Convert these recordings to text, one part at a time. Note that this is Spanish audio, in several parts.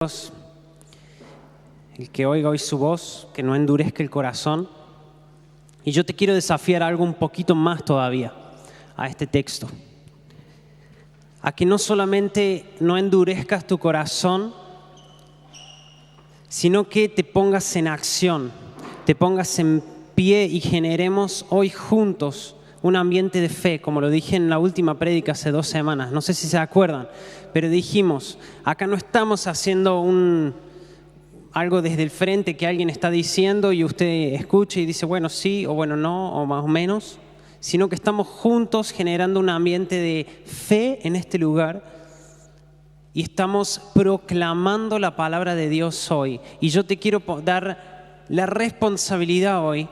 Dios, el que oiga hoy su voz, que no endurezca el corazón. Y yo te quiero desafiar algo un poquito más todavía a este texto. A que no solamente no endurezcas tu corazón, sino que te pongas en acción, te pongas en pie y generemos hoy juntos un ambiente de fe, como lo dije en la última prédica hace 2 semanas. No sé si se acuerdan, pero dijimos, acá no estamos haciendo algo desde el frente que alguien está diciendo y usted escucha y dice, bueno, sí, o bueno, no, o más o menos, sino que estamos juntos generando un ambiente de fe en este lugar y estamos proclamando la palabra de Dios hoy. Y yo te quiero dar la responsabilidad hoy,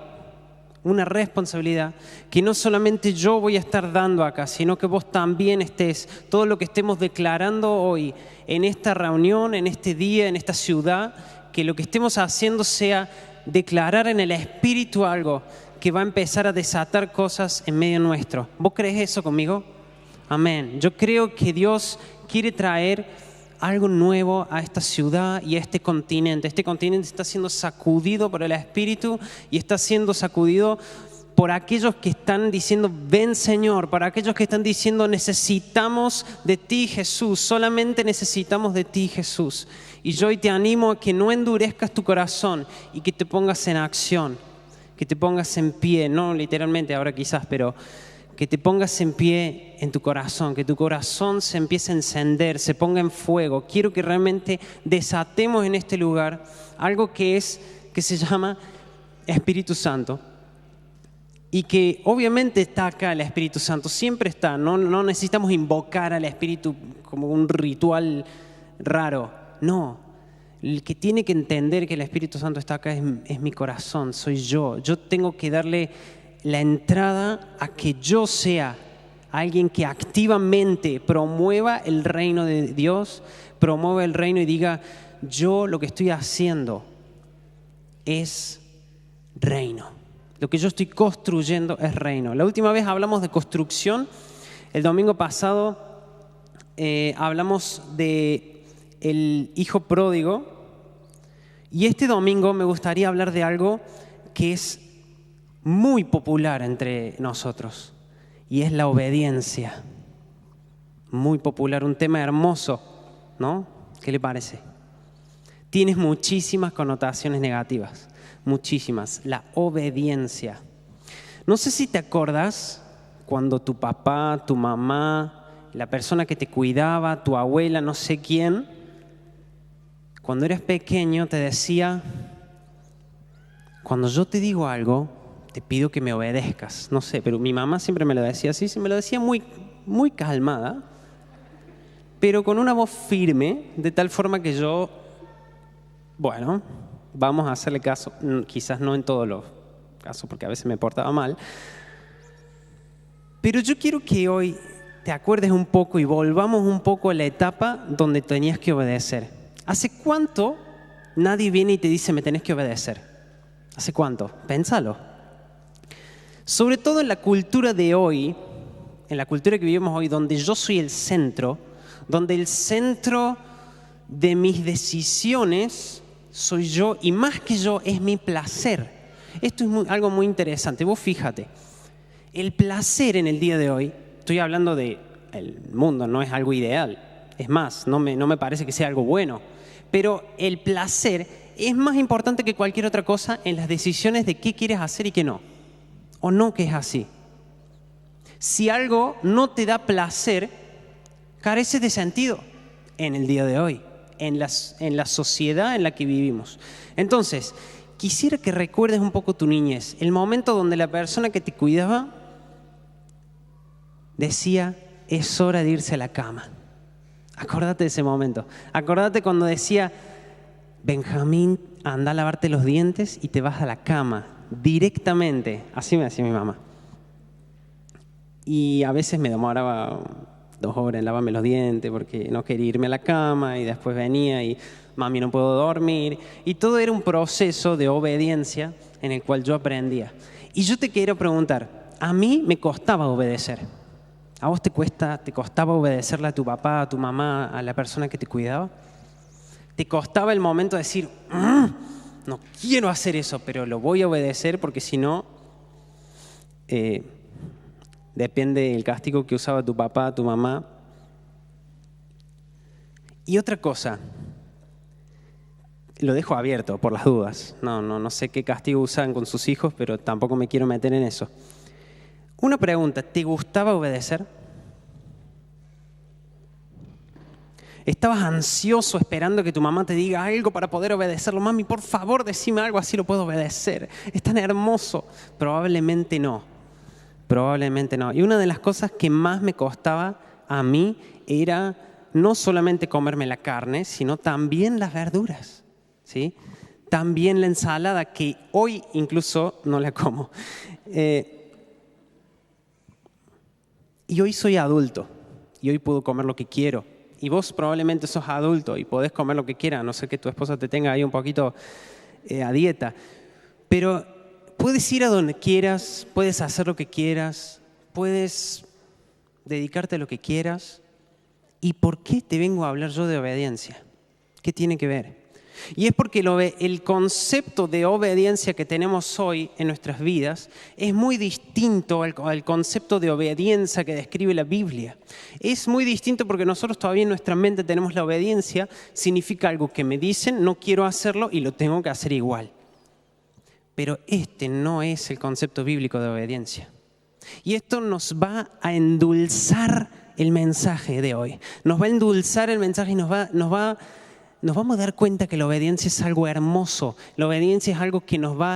una responsabilidad que no solamente yo voy a estar dando acá, sino que vos también estés, todo lo que estemos declarando hoy en esta reunión, en este día, en esta ciudad, que lo que estemos haciendo sea declarar en el Espíritu algo que va a empezar a desatar cosas en medio nuestro. ¿Vos crees eso conmigo? Amén. Yo creo que Dios quiere traer algo nuevo a esta ciudad y a este continente. Este continente está siendo sacudido por el Espíritu y está siendo sacudido por aquellos que están diciendo, ven Señor, para aquellos que están diciendo, necesitamos de ti Jesús, solamente necesitamos de ti Jesús. Y yo hoy te animo a que no endurezcas tu corazón y que te pongas en acción, que te pongas en pie, no literalmente ahora quizás, pero que te pongas en pie en tu corazón, que tu corazón se empiece a encender, se ponga en fuego. Quiero que realmente desatemos en este lugar algo que se llama Espíritu Santo. Y que obviamente está acá el Espíritu Santo, siempre está. No necesitamos invocar al Espíritu como un ritual raro. No, el que tiene que entender que el Espíritu Santo está acá es mi corazón, soy yo. Yo tengo que darle la entrada a que yo sea alguien que activamente promueva el reino de Dios, promueva el reino y diga, yo lo que estoy haciendo es reino. Lo que yo estoy construyendo es reino. La última vez hablamos de construcción. El domingo pasado hablamos de el hijo pródigo. Y este domingo me gustaría hablar de algo que es muy popular entre nosotros. Y es la obediencia. Muy popular, un tema hermoso, ¿no? ¿Qué le parece? Tiene muchísimas connotaciones negativas. Muchísimas. La obediencia. No sé si te acordás cuando tu papá, tu mamá, la persona que te cuidaba, tu abuela, no sé quién, cuando eras pequeño te decía, cuando yo te digo algo, te pido que me obedezcas. No sé, pero mi mamá siempre me lo decía así, se me lo decía muy, muy calmada, pero con una voz firme, de tal forma que yo, bueno, vamos a hacerle caso, quizás no en todos los casos, porque a veces me portaba mal. Pero yo quiero que hoy te acuerdes un poco y volvamos un poco a la etapa donde tenías que obedecer. ¿Hace cuánto nadie viene y te dice me tenés que obedecer? ¿Hace cuánto? Pénsalo. Sobre todo en la cultura de hoy, en la cultura que vivimos hoy, donde yo soy el centro, donde el centro de mis decisiones soy yo y más que yo es mi placer. Esto es algo muy interesante. Vos fíjate, el placer en el día de hoy, estoy hablando del mundo, no es algo ideal. Es más, no me parece que sea algo bueno. Pero el placer es más importante que cualquier otra cosa en las decisiones de qué quieres hacer y qué no. O no que es así. Si algo no te da placer, carece de sentido en el día de hoy. En la sociedad en la que vivimos. Entonces, quisiera que recuerdes un poco tu niñez, el momento donde la persona que te cuidaba decía, es hora de irse a la cama. Acordate de ese momento. Acordate cuando decía, Benjamín, anda a lavarte los dientes y te vas a la cama, directamente. Así me decía mi mamá. Y a veces me demoraba 2 horas en lavarme los dientes porque no quería irme a la cama y después venía y mami no puedo dormir y todo era un proceso de obediencia en el cual yo aprendía. Y yo te quiero preguntar, a mí me costaba obedecer. ¿A vos te costaba obedecerle a tu papá, a tu mamá, a la persona que te cuidaba? Te costaba el momento de decir, no quiero hacer eso, pero lo voy a obedecer porque si no, depende del castigo que usaba tu papá, tu mamá. Y otra cosa, lo dejo abierto por las dudas. No sé qué castigo usan con sus hijos, pero tampoco me quiero meter en eso. Una pregunta, ¿te gustaba obedecer? ¿Estabas ansioso esperando que tu mamá te diga algo para poder obedecerlo? Mami, por favor, decime algo, así lo puedo obedecer. Es tan hermoso. Probablemente no. Probablemente no. Y una de las cosas que más me costaba a mí era no solamente comerme la carne, sino también las verduras, ¿sí? También la ensalada, que hoy incluso no la como. Y hoy soy adulto y hoy puedo comer lo que quiero. Y vos probablemente sos adulto y podés comer lo que quieras, a no ser que tu esposa te tenga ahí un poquito a dieta. Pero puedes ir a donde quieras, puedes hacer lo que quieras, puedes dedicarte a lo que quieras. ¿Y por qué te vengo a hablar yo de obediencia? ¿Qué tiene que ver? Y es porque el concepto de obediencia que tenemos hoy en nuestras vidas es muy distinto al concepto de obediencia que describe la Biblia. Es muy distinto porque nosotros todavía en nuestra mente tenemos la obediencia, significa algo que me dicen, no quiero hacerlo y lo tengo que hacer igual. Pero este no es el concepto bíblico de obediencia. Y esto nos va a endulzar el mensaje de hoy. Nos va a endulzar el mensaje y nos vamos a dar cuenta que la obediencia es algo hermoso. La obediencia es algo que nos va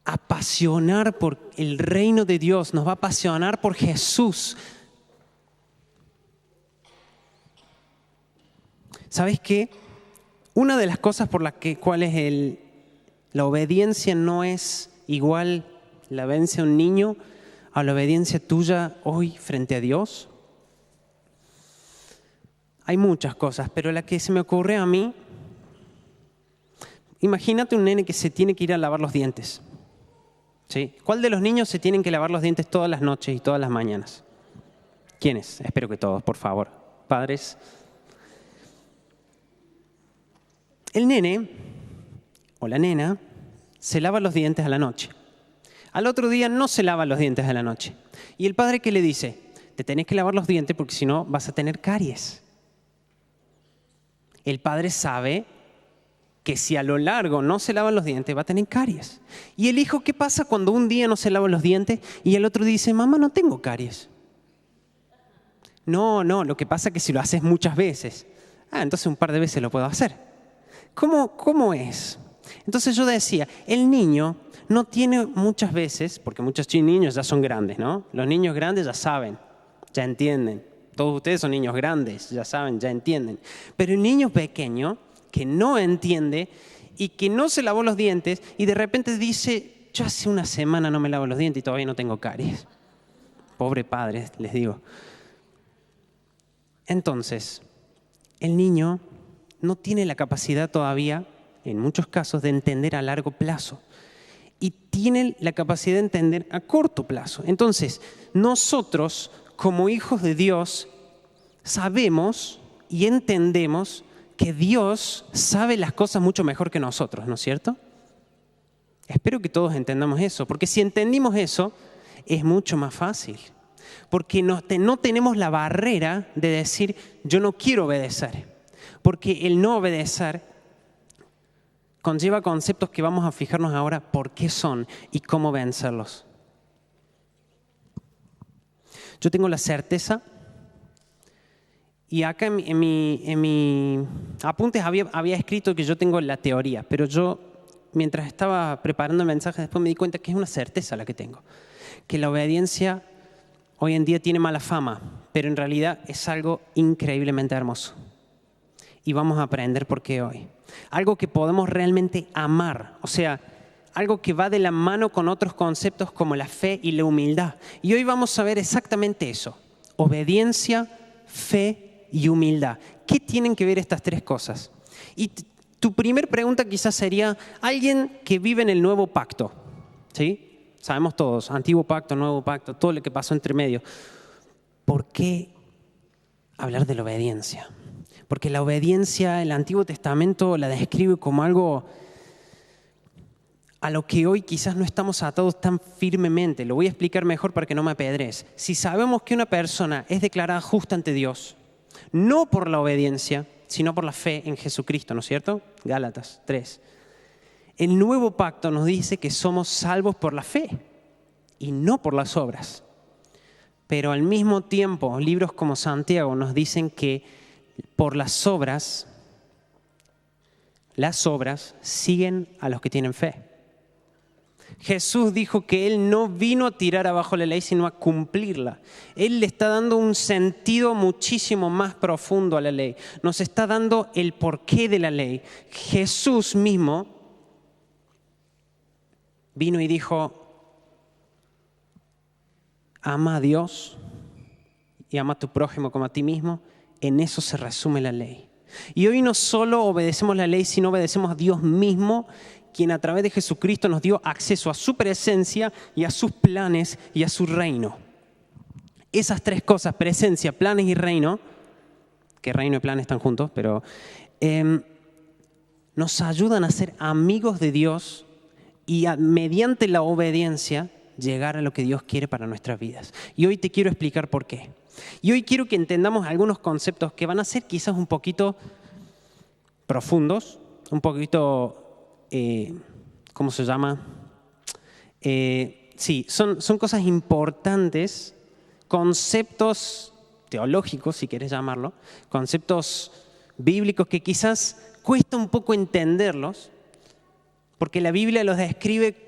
a apasionar por el reino de Dios, nos va a apasionar por Jesús. ¿Sabes qué? Una de las cosas por las cuales la obediencia no es igual la obediencia de un niño a la obediencia tuya hoy frente a Dios. Hay muchas cosas, pero la que se me ocurre a mí, imagínate un nene que se tiene que ir a lavar los dientes. ¿Sí? ¿Cuál de los niños se tienen que lavar los dientes todas las noches y todas las mañanas? ¿Quiénes? Espero que todos, por favor. Padres. El nene o la nena se lava los dientes a la noche. Al otro día no se lava los dientes a la noche. ¿Y el padre qué le dice? Te tenés que lavar los dientes porque si no vas a tener caries. El padre sabe que si a lo largo no se lavan los dientes va a tener caries. ¿Y el hijo qué pasa cuando un día no se lava los dientes y el otro dice, mamá, no tengo caries? No, lo que pasa es que si lo haces muchas veces, entonces un par de veces lo puedo hacer. ¿Cómo es? Entonces yo decía, el niño no tiene muchas veces, porque muchos niños ya son grandes, ¿no? Los niños grandes ya saben, ya entienden. Todos ustedes son niños grandes, ya saben, ya entienden. Pero el niño pequeño que no entiende y que no se lavó los dientes y de repente dice, yo hace una semana no me lavo los dientes y todavía no tengo caries. Pobre padre, les digo. Entonces, el niño no tiene la capacidad todavía, en muchos casos, de entender a largo plazo. Y tiene la capacidad de entender a corto plazo. Entonces, nosotros, como hijos de Dios, sabemos y entendemos que Dios sabe las cosas mucho mejor que nosotros, ¿no es cierto? Espero que todos entendamos eso, porque si entendimos eso, es mucho más fácil. Porque no tenemos la barrera de decir, yo no quiero obedecer. Porque el no obedecer conlleva conceptos que vamos a fijarnos ahora por qué son y cómo vencerlos. Yo tengo la certeza, y acá en mi apuntes había escrito que yo tengo la teoría, pero yo, mientras estaba preparando el mensaje, después me di cuenta que es una certeza la que tengo. Que la obediencia hoy en día tiene mala fama, pero en realidad es algo increíblemente hermoso. Y vamos a aprender por qué hoy. Algo que podemos realmente amar, o sea, algo que va de la mano con otros conceptos como la fe y la humildad. Y hoy vamos a ver exactamente eso, obediencia, fe y humildad. ¿Qué tienen que ver estas tres cosas? Y tu primer pregunta quizás sería, alguien que vive en el nuevo pacto, ¿sí? Sabemos todos, antiguo pacto, nuevo pacto, todo lo que pasó entre medio. ¿Por qué hablar de la obediencia? Porque la obediencia, el Antiguo Testamento la describe como algo a lo que hoy quizás no estamos atados tan firmemente. Lo voy a explicar mejor para que no me apedrees. Si sabemos que una persona es declarada justa ante Dios, no por la obediencia, sino por la fe en Jesucristo, ¿no es cierto? Gálatas 3. El nuevo pacto nos dice que somos salvos por la fe y no por las obras. Pero al mismo tiempo, libros como Santiago nos dicen que por las obras siguen a los que tienen fe. Jesús dijo que Él no vino a tirar abajo la ley, sino a cumplirla. Él le está dando un sentido muchísimo más profundo a la ley. Nos está dando el porqué de la ley. Jesús mismo vino y dijo, ama a Dios y ama a tu prójimo como a ti mismo. En eso se resume la ley. Y hoy no solo obedecemos la ley, sino obedecemos a Dios mismo, quien a través de Jesucristo nos dio acceso a su presencia y a sus planes y a su reino. Esas tres cosas, presencia, planes y reino, que reino y plan están juntos, pero nos ayudan a ser amigos de Dios y mediante la obediencia llegar a lo que Dios quiere para nuestras vidas. Y hoy te quiero explicar por qué. Y hoy quiero que entendamos algunos conceptos que van a ser quizás un poquito profundos, un poquito, ¿cómo se llama? Sí, son cosas importantes, conceptos teológicos, si quieres llamarlo, conceptos bíblicos que quizás cuesta un poco entenderlos, porque la Biblia los describe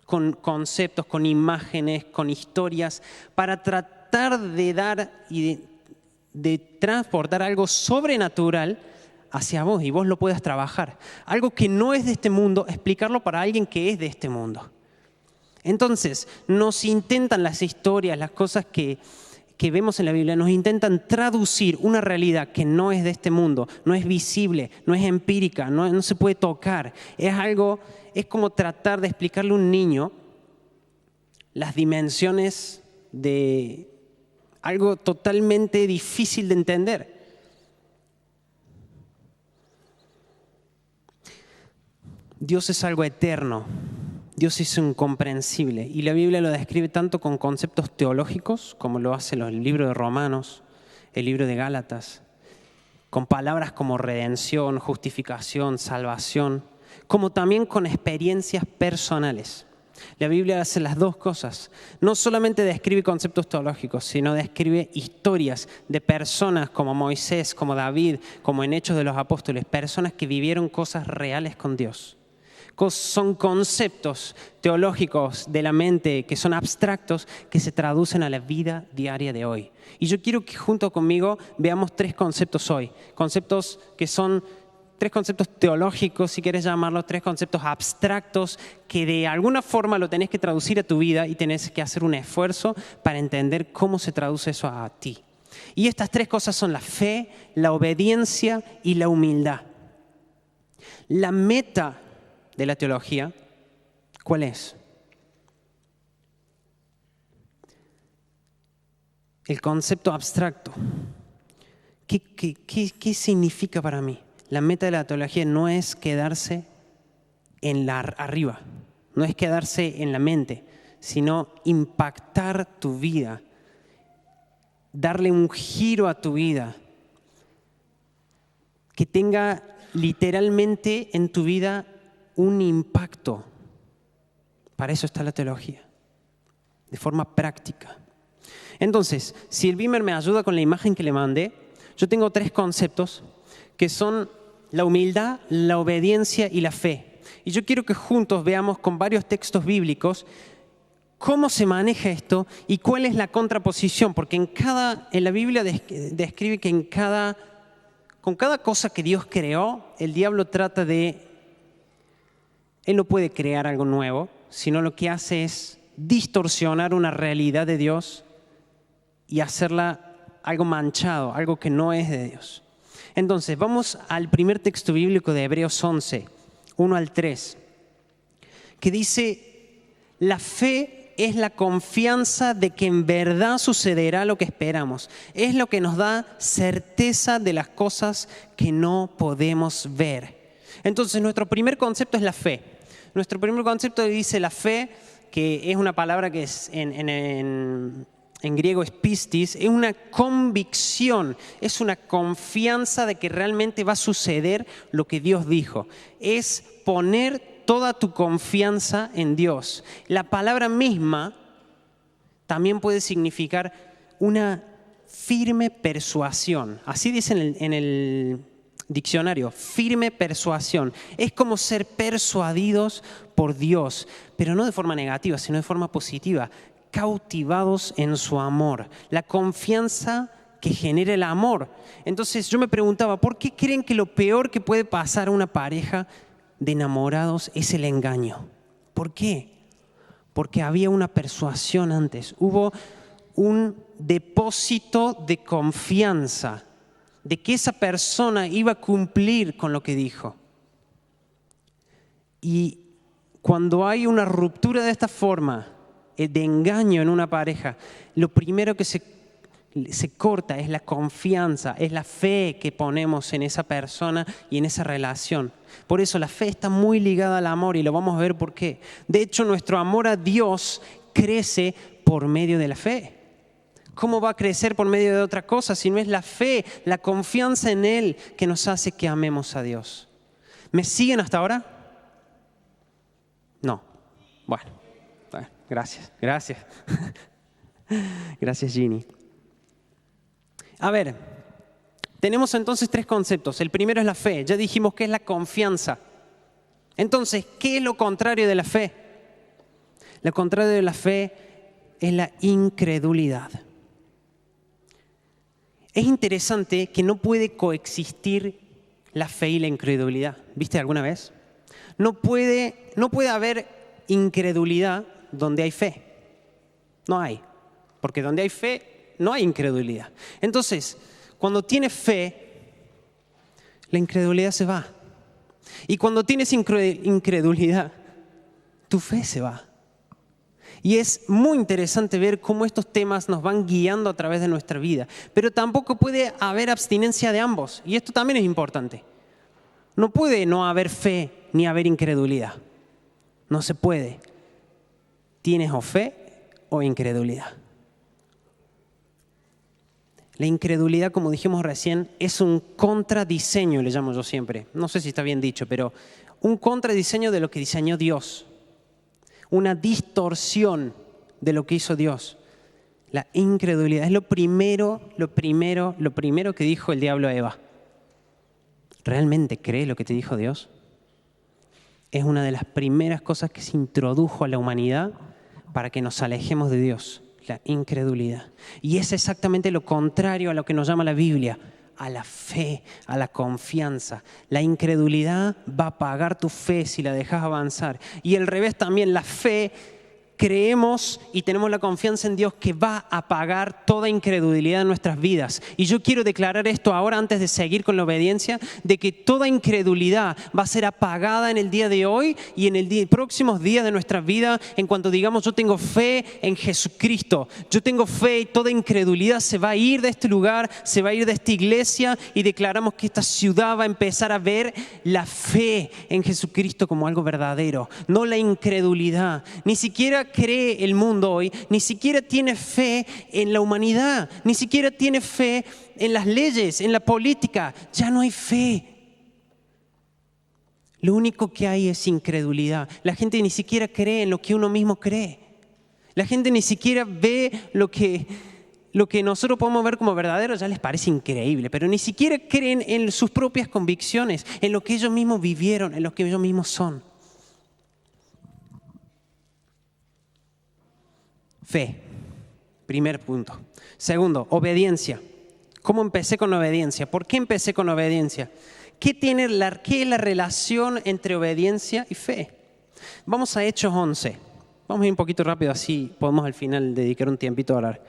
con conceptos, con imágenes, con historias, para tratar de dar y de transportar algo sobrenatural hacia vos y vos lo puedas trabajar. Algo que no es de este mundo, explicarlo para alguien que es de este mundo. Entonces, nos intentan las historias, las cosas que vemos en la Biblia, nos intentan traducir una realidad que no es de este mundo, no es visible, no es empírica, no se puede tocar. Es como tratar de explicarle a un niño las dimensiones de algo totalmente difícil de entender. Dios es algo eterno, Dios es incomprensible y la Biblia lo describe tanto con conceptos teológicos como lo hace el libro de Romanos, el libro de Gálatas, con palabras como redención, justificación, salvación, como también con experiencias personales. La Biblia hace las dos cosas. No solamente describe conceptos teológicos, sino describe historias de personas como Moisés, como David, como en Hechos de los Apóstoles, personas que vivieron cosas reales con Dios. Son conceptos teológicos de la mente que son abstractos, que se traducen a la vida diaria de hoy. Y yo quiero que junto conmigo veamos tres conceptos hoy. Conceptos que son tres conceptos teológicos, si quieres llamarlo, tres conceptos abstractos que de alguna forma lo tenés que traducir a tu vida y tenés que hacer un esfuerzo para entender cómo se traduce eso a ti. Y estas tres cosas son la fe, la obediencia y la humildad. La meta de la teología, ¿cuál es? El concepto abstracto. ¿Qué significa para mí? La meta de la teología no es quedarse arriba, no es quedarse en la mente, sino impactar tu vida, darle un giro a tu vida, que tenga literalmente en tu vida un impacto. Para eso está la teología, de forma práctica. Entonces, si el Beamer me ayuda con la imagen que le mandé, yo tengo tres conceptos que son la humildad, la obediencia y la fe. Y yo quiero que juntos veamos con varios textos bíblicos cómo se maneja esto y cuál es la contraposición, porque en la Biblia describe que con cada cosa que Dios creó, el diablo trata de... Él no puede crear algo nuevo, sino lo que hace es distorsionar una realidad de Dios y hacerla algo manchado, algo que no es de Dios. Entonces, vamos al primer texto bíblico de Hebreos 11, 1 al 3, que dice, la fe es la confianza de que en verdad sucederá lo que esperamos. Es lo que nos da certeza de las cosas que no podemos ver. Entonces, nuestro primer concepto es la fe. Nuestro primer concepto dice la fe, que es una palabra que es en griego es pistis, es una convicción, es una confianza de que realmente va a suceder lo que Dios dijo. Es poner toda tu confianza en Dios. La palabra misma también puede significar una firme persuasión. Así dice en el diccionario, firme persuasión. Es como ser persuadidos por Dios, pero no de forma negativa, sino de forma positiva. Cautivados en su amor. La confianza que genera el amor. Entonces yo me preguntaba, ¿por qué creen que lo peor que puede pasar a una pareja de enamorados es el engaño? ¿Por qué? Porque había una persuasión antes. Hubo un depósito de confianza de que esa persona iba a cumplir con lo que dijo. Y cuando hay una ruptura de esta forma, de engaño en una pareja, lo primero que se corta es la confianza, es la fe que ponemos en esa persona y en esa relación. Por eso la fe está muy ligada al amor y lo vamos a ver por qué. De hecho, nuestro amor a Dios crece por medio de la fe. ¿Cómo va a crecer por medio de otra cosa si no es la fe, la confianza en Él que nos hace que amemos a Dios? ¿Me siguen hasta ahora? No. Bueno, gracias. Gracias, Ginny. A ver, tenemos entonces 3 conceptos. El primero es la fe. Ya dijimos que es la confianza. Entonces, ¿qué es lo contrario de la fe? Lo contrario de la fe es la incredulidad. Es interesante que no puede coexistir la fe y la incredulidad. ¿Viste alguna vez? No puede haber incredulidad donde hay fe. No hay. Porque donde hay fe, no hay incredulidad. Entonces, cuando tienes fe, la incredulidad se va. Y cuando tienes incredulidad, tu fe se va. Y es muy interesante ver cómo estos temas nos van guiando a través de nuestra vida. Pero tampoco puede haber abstinencia de ambos. Y esto también es importante. No puede no haber fe ni haber incredulidad. No se puede. Tienes o fe o incredulidad. La incredulidad, como dijimos recién, es un contradiseño, le llamo yo siempre. No sé si está bien dicho, pero un contradiseño de lo que diseñó Dios. Una distorsión de lo que hizo Dios. La incredulidad es lo primero que dijo el diablo a Eva. ¿Realmente crees lo que te dijo Dios? Es una de las primeras cosas que se introdujo a la humanidad para que nos alejemos de Dios. La incredulidad. Y es exactamente lo contrario a lo que nos llama la Biblia, a la fe, a la confianza. La incredulidad va a apagar tu fe si la dejas avanzar. Y al revés también, la fe, creemos y tenemos la confianza en Dios que va a apagar toda incredulidad en nuestras vidas. Y yo quiero declarar esto ahora antes de seguir con la obediencia, de que toda incredulidad va a ser apagada en el día de hoy y en el próximos días de nuestra vida en cuanto digamos yo tengo fe en Jesucristo. Yo tengo fe y toda incredulidad se va a ir de este lugar, se va a ir de esta iglesia y declaramos que esta ciudad va a empezar a ver la fe en Jesucristo como algo verdadero, no la incredulidad. Ni siquiera cree el mundo hoy, ni siquiera tiene fe en la humanidad, ni siquiera tiene fe en las leyes, en la política. Ya no hay fe. Lo único que hay es incredulidad. La gente ni siquiera cree en lo que uno mismo cree. La gente ni siquiera ve lo que nosotros podemos ver como verdadero, ya les parece increíble, pero ni siquiera creen en sus propias convicciones, en lo que ellos mismos vivieron, en lo que ellos mismos son. Fe, primer punto. Segundo, obediencia. ¿Cómo empecé con obediencia? ¿Por qué empecé con obediencia? ¿Qué es la relación entre obediencia y fe? Vamos a Hechos 11. Vamos a ir un poquito rápido, así podemos al final dedicar un tiempito a orar.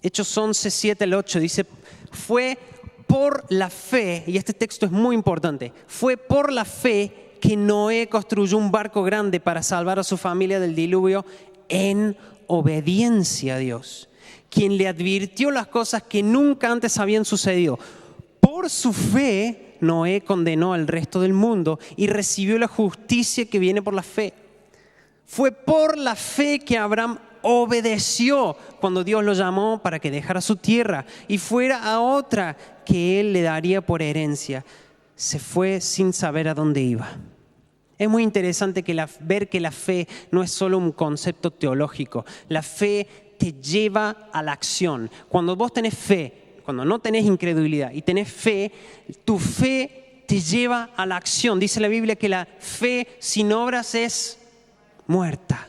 Hechos 11, 7 al 8 dice, fue por la fe, y este texto es muy importante, fue por la fe que Noé construyó un barco grande para salvar a su familia del diluvio en obediencia a Dios, quien le advirtió las cosas que nunca antes habían sucedido. Por su fe, Noé condenó al resto del mundo y recibió la justicia que viene por la fe. Fue por la fe que Abraham obedeció cuando Dios lo llamó para que dejara su tierra y fuera a otra que él le daría por herencia. Se fue sin saber a dónde iba. Es muy interesante ver que la fe no es solo un concepto teológico. La fe te lleva a la acción. Cuando vos tenés fe, cuando no tenés incredulidad y tenés fe, tu fe te lleva a la acción. Dice la Biblia que la fe sin obras es muerta.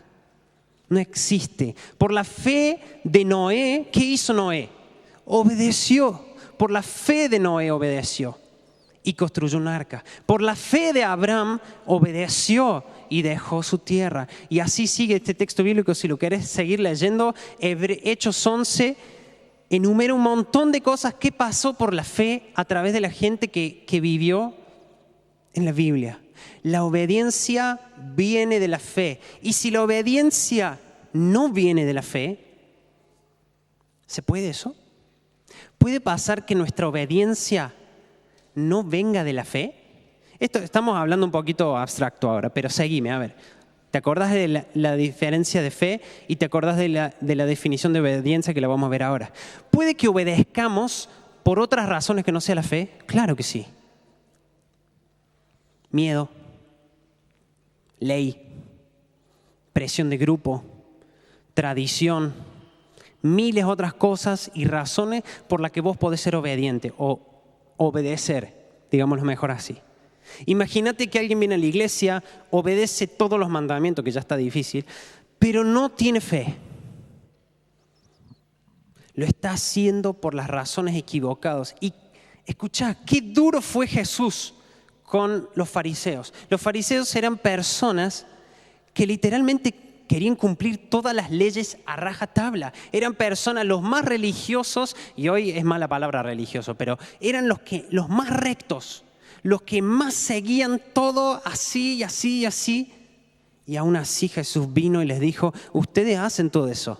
No existe. Por la fe de Noé, ¿qué hizo Noé? Obedeció. Por la fe de Noé obedeció y construyó un arca. Por la fe de Abraham obedeció y dejó su tierra. Y así sigue este texto bíblico. Si lo querés seguir leyendo, Hechos 11 enumera un montón de cosas que pasó por la fe a través de la gente que vivió en la Biblia. La obediencia viene de la fe. Y si la obediencia no viene de la fe, ¿se puede eso? ¿Puede pasar que nuestra obediencia no venga de la fe? Estamos hablando un poquito abstracto ahora, pero seguime, a ver. ¿Te acordás de la diferencia de fe y te acordás de la definición de obediencia que la vamos a ver ahora? ¿Puede que obedezcamos por otras razones que no sea la fe? Claro que sí. Miedo, ley, presión de grupo, tradición, miles de otras cosas y razones por las que vos podés ser obediente o obedecer, digámoslo mejor así. Imagínate que alguien viene a la iglesia, obedece todos los mandamientos, que ya está difícil, pero no tiene fe. Lo está haciendo por las razones equivocadas. Y escuchá, qué duro fue Jesús con los fariseos. Los fariseos eran personas que literalmente querían cumplir todas las leyes a rajatabla. Eran personas los más religiosos, y hoy es mala palabra religioso, pero eran los más rectos, los que más seguían todo así y así y así. Y aún así Jesús vino y les dijo, ustedes hacen todo eso,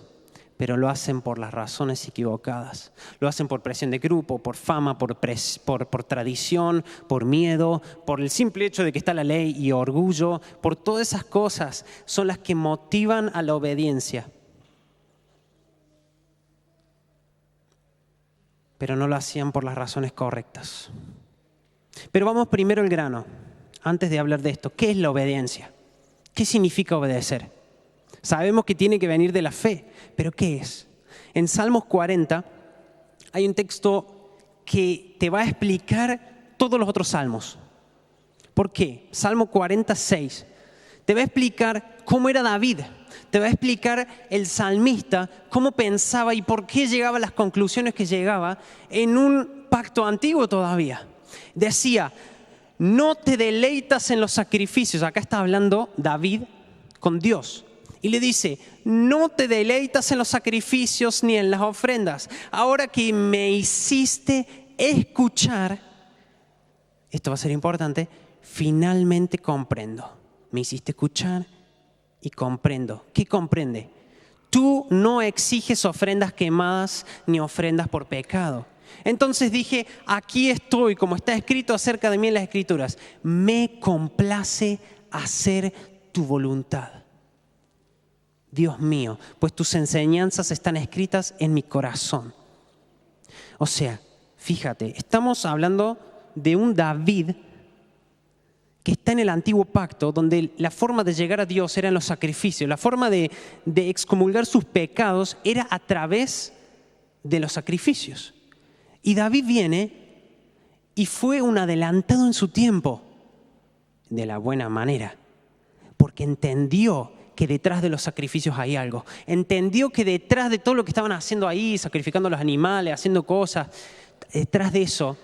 pero lo hacen por las razones equivocadas. Lo hacen por presión de grupo, por fama, por tradición, por miedo, por el simple hecho de que está la ley y orgullo. Por todas esas cosas son las que motivan a la obediencia. Pero no lo hacían por las razones correctas. Pero vamos primero al grano, antes de hablar de esto. ¿Qué es la obediencia? ¿Qué significa obedecer? Sabemos que tiene que venir de la fe, pero ¿qué es? En Salmos 40 hay un texto que te va a explicar todos los otros salmos. ¿Por qué? Salmo 46 te va a explicar cómo era David, te va a explicar el salmista, cómo pensaba y por qué llegaba a las conclusiones que llegaba en un pacto antiguo todavía. Decía, no te deleitas en los sacrificios. Acá está hablando David con Dios. Y le dice, no te deleitas en los sacrificios ni en las ofrendas. Ahora que me hiciste escuchar, esto va a ser importante, finalmente comprendo. Me hiciste escuchar y comprendo. ¿Qué comprende? Tú no exiges ofrendas quemadas ni ofrendas por pecado. Entonces dije, aquí estoy, como está escrito acerca de mí en las Escrituras. Me complace hacer tu voluntad. Dios mío, pues tus enseñanzas están escritas en mi corazón. O sea, fíjate, estamos hablando de un David que está en el antiguo pacto, donde la forma de llegar a Dios era en los sacrificios. La forma de excomulgar sus pecados era a través de los sacrificios. Y David viene y fue un adelantado en su tiempo, de la buena manera, porque entendió que detrás de los sacrificios hay algo. Entendió que detrás de todo lo que estaban haciendo ahí, sacrificando a los animales, haciendo cosas, detrás de eso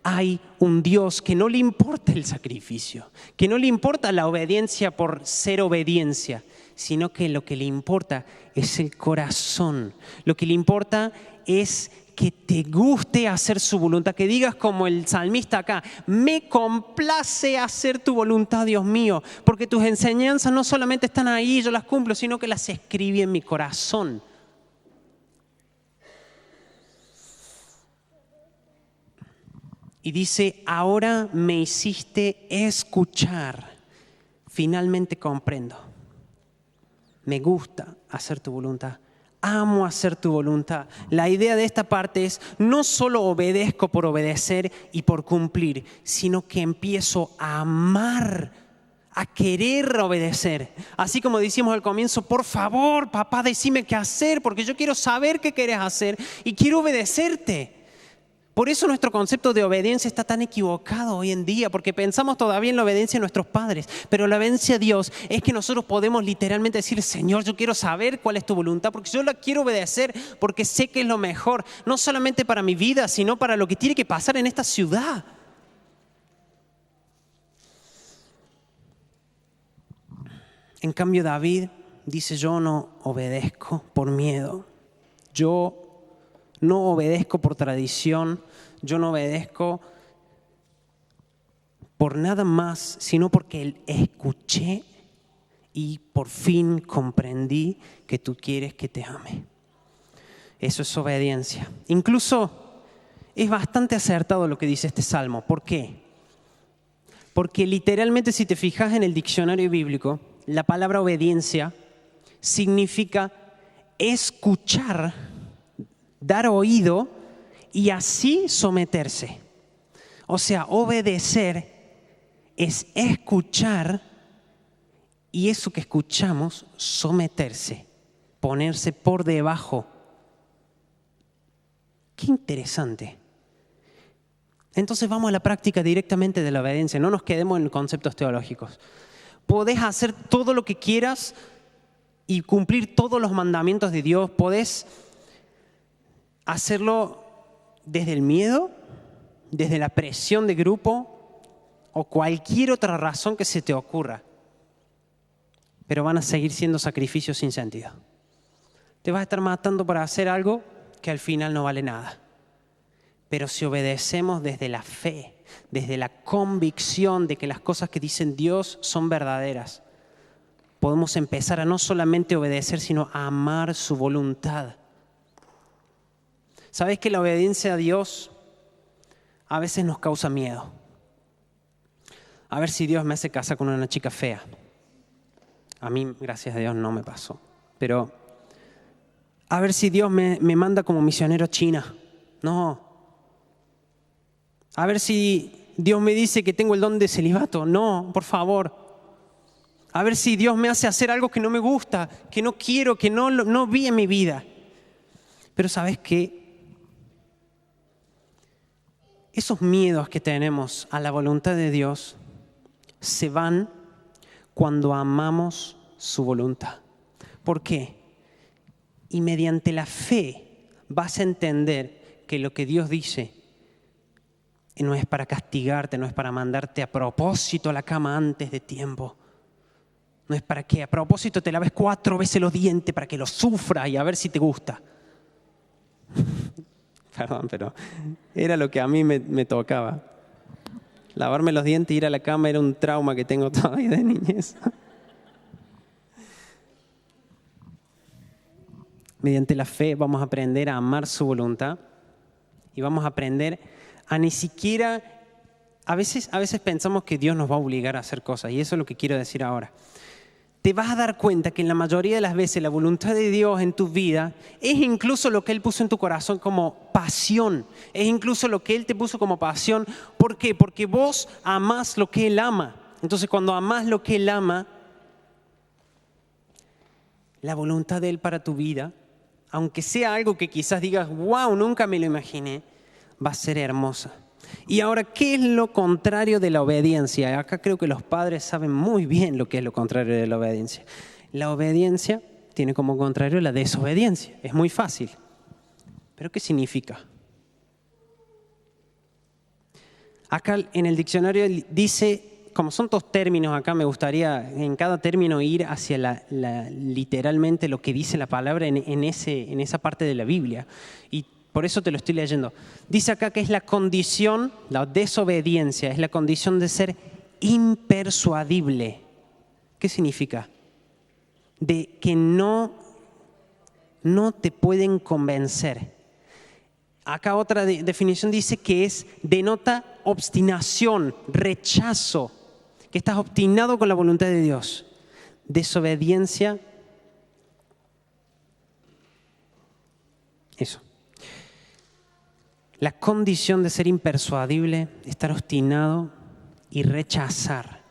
hay un Dios que no le importa el sacrificio, que no le importa la obediencia por ser obediencia, sino que lo que le importa es el corazón. Lo que le importa es que te guste hacer su voluntad, que digas como el salmista acá, me complace hacer tu voluntad, Dios mío, porque tus enseñanzas no solamente están ahí, yo las cumplo, sino que las escribí en mi corazón. Y dice, ahora me hiciste escuchar, finalmente comprendo. Me gusta hacer tu voluntad, amo hacer tu voluntad. La idea de esta parte es, no solo obedezco por obedecer y por cumplir, sino que empiezo a amar, a querer obedecer. Así como decíamos al comienzo, por favor, papá, decime qué hacer, porque yo quiero saber qué querés hacer y quiero obedecerte. Por eso nuestro concepto de obediencia está tan equivocado hoy en día, porque pensamos todavía en la obediencia a nuestros padres, pero la obediencia a Dios es que nosotros podemos literalmente decir, Señor, yo quiero saber cuál es tu voluntad, porque yo la quiero obedecer, porque sé que es lo mejor, no solamente para mi vida, sino para lo que tiene que pasar en esta ciudad. En cambio, David dice, yo no obedezco por miedo, yo no obedezco por tradición, yo no obedezco por nada más, sino porque escuché y por fin comprendí que tú quieres que te ame. Eso es obediencia. Incluso es bastante acertado lo que dice este salmo. ¿Por qué? Porque literalmente, si te fijas en el diccionario bíblico, la palabra obediencia significa escuchar, dar oído y así someterse. O sea, obedecer es escuchar y eso que escuchamos, someterse, ponerse por debajo. Qué interesante. Entonces vamos a la práctica directamente de la obediencia. No nos quedemos en conceptos teológicos. Podés hacer todo lo que quieras y cumplir todos los mandamientos de Dios. Podés hacerlo desde el miedo, desde la presión de grupo o cualquier otra razón que se te ocurra. Pero van a seguir siendo sacrificios sin sentido. Te vas a estar matando para hacer algo que al final no vale nada. Pero si obedecemos desde la fe, desde la convicción de que las cosas que dicen Dios son verdaderas, podemos empezar a no solamente obedecer, sino a amar su voluntad. ¿Sabes que la obediencia a Dios a veces nos causa miedo? A ver si Dios me hace casar con una chica fea. A mí, gracias a Dios, no me pasó. Pero a ver si Dios me manda como misionero a China. No. A ver si Dios me dice que tengo el don de celibato. No, por favor. A ver si Dios me hace hacer algo que no me gusta, que no quiero, que no vi en mi vida. Pero ¿sabes qué? Esos miedos que tenemos a la voluntad de Dios se van cuando amamos su voluntad. ¿Por qué? Y mediante la fe vas a entender que lo que Dios dice no es para castigarte, no es para mandarte a propósito a la cama antes de tiempo. No es para que a propósito te laves 4 veces los dientes para que los sufras y a ver si te gusta. Perdón, pero era lo que a mí me tocaba. Lavarme los dientes e ir a la cama era un trauma que tengo todavía de niñez. Mediante la fe vamos a aprender a amar su voluntad y vamos a aprender a ni siquiera... A veces pensamos que Dios nos va a obligar a hacer cosas y eso es lo que quiero decir ahora. Te vas a dar cuenta que en la mayoría de las veces la voluntad de Dios en tu vida es incluso lo que Él puso en tu corazón como pasión. Es incluso lo que Él te puso como pasión. ¿Por qué? Porque vos amás lo que Él ama. Entonces cuando amás lo que Él ama, la voluntad de Él para tu vida, aunque sea algo que quizás digas, wow, nunca me lo imaginé, va a ser hermosa. Y ahora, ¿qué es lo contrario de la obediencia? Acá creo que los padres saben muy bien lo que es lo contrario de la obediencia. La obediencia tiene como contrario la desobediencia. Es muy fácil. ¿Pero qué significa? Acá en el diccionario dice, como son todos términos, acá me gustaría en cada término ir hacia literalmente lo que dice la palabra en esa parte de la Biblia. Y Por eso te lo estoy leyendo. Dice acá que es la condición, la desobediencia, es la condición de ser impersuadible. ¿Qué significa? De que no te pueden convencer. Acá otra definición dice que denota obstinación, rechazo, que estás obstinado con la voluntad de Dios. Desobediencia. Eso. La condición de ser impersuadible, estar obstinado y rechazar.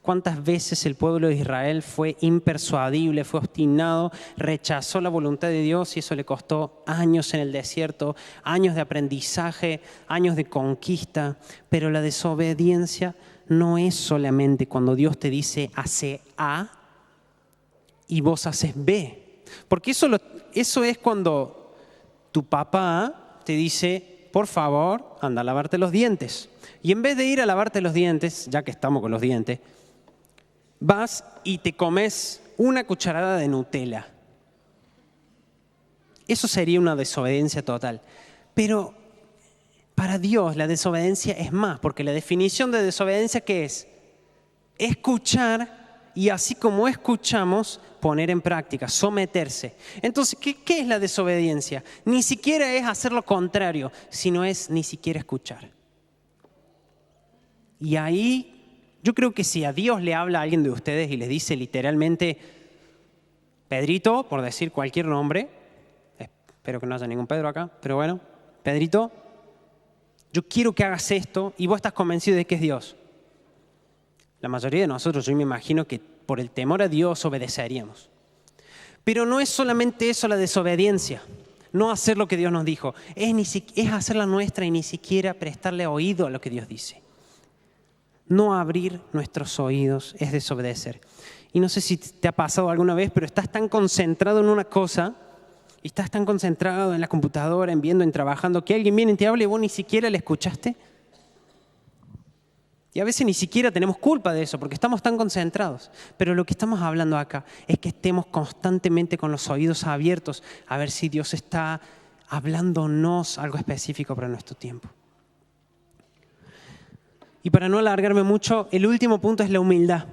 ¿Cuántas veces el pueblo de Israel fue impersuadible, fue obstinado, rechazó la voluntad de Dios y eso le costó años en el desierto, años de aprendizaje, años de conquista? Pero la desobediencia no es solamente cuando Dios te dice hace A y vos haces B. Porque eso es cuando tu papá te dice, por favor, anda a lavarte los dientes. Y en vez de ir a lavarte los dientes, ya que estamos con los dientes, vas y te comes una cucharada de Nutella. Eso sería una desobediencia total. Pero para Dios la desobediencia es más, porque la definición de desobediencia, ¿qué es? Escuchar y así como escuchamos, poner en práctica, someterse. Entonces, ¿qué es la desobediencia? Ni siquiera es hacer lo contrario, sino es ni siquiera escuchar. Y ahí yo creo que si a Dios le habla a alguien de ustedes y les dice literalmente, Pedrito, por decir cualquier nombre, espero que no haya ningún Pedro acá, pero bueno, Pedrito, yo quiero que hagas esto y vos estás convencido de que es Dios. La mayoría de nosotros, yo me imagino que por el temor a Dios obedeceríamos. Pero no es solamente eso la desobediencia, no hacer lo que Dios nos dijo, es hacer la nuestra y ni siquiera prestarle oído a lo que Dios dice. No abrir nuestros oídos es desobedecer. Y no sé si te ha pasado alguna vez, pero estás tan concentrado en una cosa, y estás tan concentrado en la computadora, en viendo, en trabajando, que alguien viene y te habla y vos ni siquiera le escuchaste. Y a veces ni siquiera tenemos culpa de eso, porque estamos tan concentrados. Pero lo que estamos hablando acá es que estemos constantemente con los oídos abiertos a ver si Dios está hablándonos algo específico para nuestro tiempo. Y para no alargarme mucho, el último punto es la humildad.